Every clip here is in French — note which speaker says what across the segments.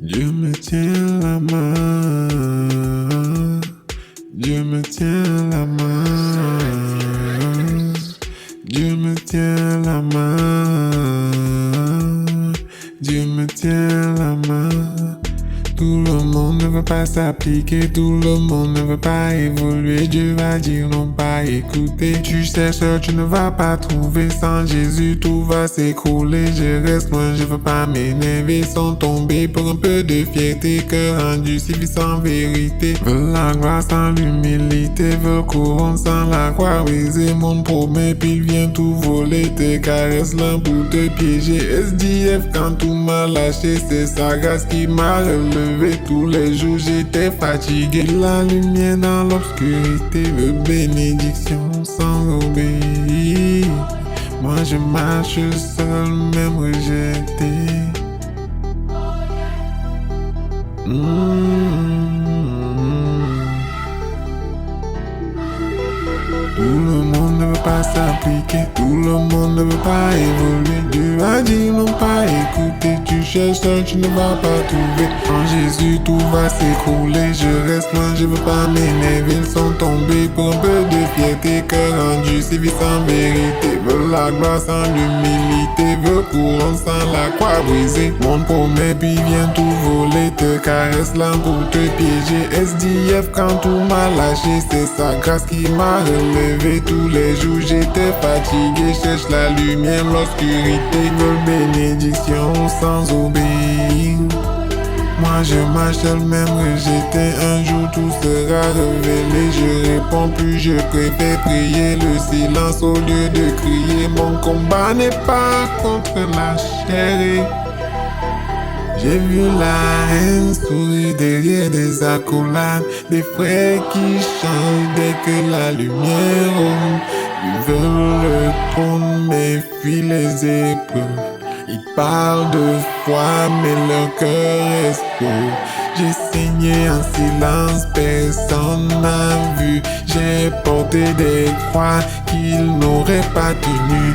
Speaker 1: Dieu me tient la main, Dieu me tient la main, Dieu me tient la main, Dieu me tient la main. Tout le monde ne veut pas s'appliquer, tout le monde ne veut pas évoluer. Dieu va dire non, pas écouter. Tu cherches, tu ne vas pas trouver. Sans Jésus, tout va s'écrouler. Je reste loin, je veux pas m'énerver. Sans tomber pour un peu de fierté. Cœur rendu civique sans vérité. Veulent la gloire sans l'humilité. Veulent couronne sans la croix brisée. Mon promet, puis il vient tout voler. Te caresse l'un pour te piéger. SDF quand tout m'a lâché, c'est sa grâce qui m'a relevé. Tous les jours j'étais fatigué. La lumière dans l'obscurité veut bénédiction sans obéir. Moi je marche seul, même rejeté. Tout le monde ne veut pas s'appliquer, tout le monde ne veut pas évoluer. Dieu a dit non, pas écouter. Tu cherches seul, tu ne vas pas trouver. En Jésus, tout va s'écrouler. Je reste loin, je veux pas m'énerver. Ils sont tombés pour un peu de fierté. Cœur rendu civique sans vérité. Veulent la gloire sans l'humilité. Veulent couronne sans la croix brisée. Mon promet, puis vient tout voler. Te caresse l'âme pour te piéger. SDF quand tout m'a lâché, c'est sa grâce qui m'a relevé. Tous les jours j'étais fatigué, cherche la lumière, l'obscurité, veulent bénédiction sans obéir. Moi je marche seul, même rejeté, un jour tout sera révélé. Je réponds plus, je préfère prier, le silence au lieu de crier. Mon combat n'est pas contre la chair. J'ai vu la haine sourire derrière des accolades, des frères qui chantent dès que la lumière roule. Ils veulent le trône mais fuient les épreuves. Ils parlent de foi mais leur cœur est pauvre. J'ai saigné en silence, personne n'a vu. J'ai porté des croix qu'ils n'auraient pas tenues.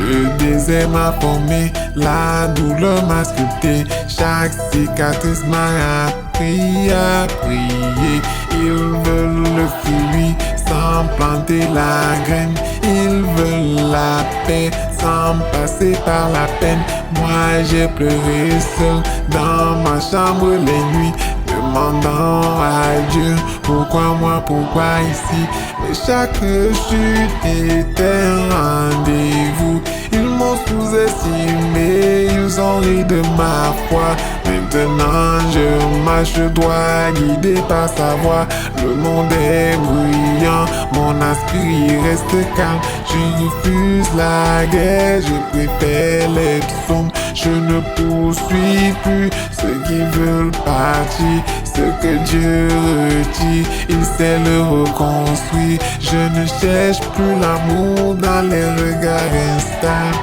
Speaker 1: Le désert m'a formé, la douleur m'a sculpté. Chaque cicatrice m'a appris à prier. Ils veulent le fruit sans planter la graine. Ils veulent la paix sans passer par la peine. Moi j'ai pleuré seul dans ma chambre les nuits, demandant à Dieu pourquoi moi, pourquoi ici. Mais chaque chute était un rendez-vous. Ils m'ont sous-estimé, ils ont ri de ma foi. Maintenant je marche droit, guidé par sa voix. Le monde est bruyant, mon esprit reste calme. Je refuse la guerre, je préfère les psaumes. Je ne poursuis plus ceux qui veulent partir. Ce que Dieu retire, il sait le reconstruire. Je ne cherche plus l'amour dans les regards instables.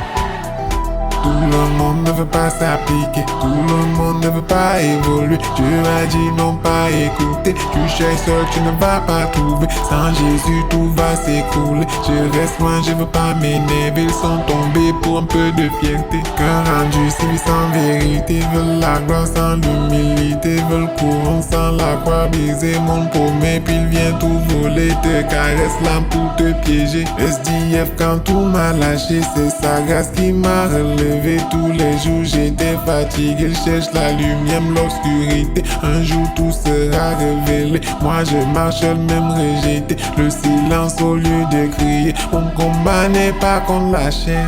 Speaker 1: Tout le monde ne veut pas s'appliquer, tout le monde ne veut pas évoluer. Dieu a dit non, pas écouter. Tu cherches seul, tu ne vas pas trouver. Sans Jésus, tout va s'écrouler. Je reste loin, je veux pas m'énerver. Ils sont tombés pour un peu de fierté. Cœur rendu civique sans vérité. Veulent la gloire sans l'humilité. Veulent couronne sans la croix brisée. Mon promet, puis il vient tout voler. Te caresse l'âme pour te piéger. SDF quand tout m'a lâché, c'est sa grâce qui m'a relevé. Tous les jours j'étais fatigué, je cherche la lumière, l'obscurité. Un jour tout sera révélé. Moi je marche seul, même rejeté. Le silence au lieu de crier. Mon combat n'est pas contre la chair.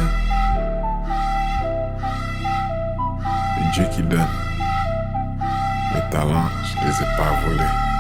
Speaker 1: C'est Dieu qui donne. Mes talents, je les ai pas volés.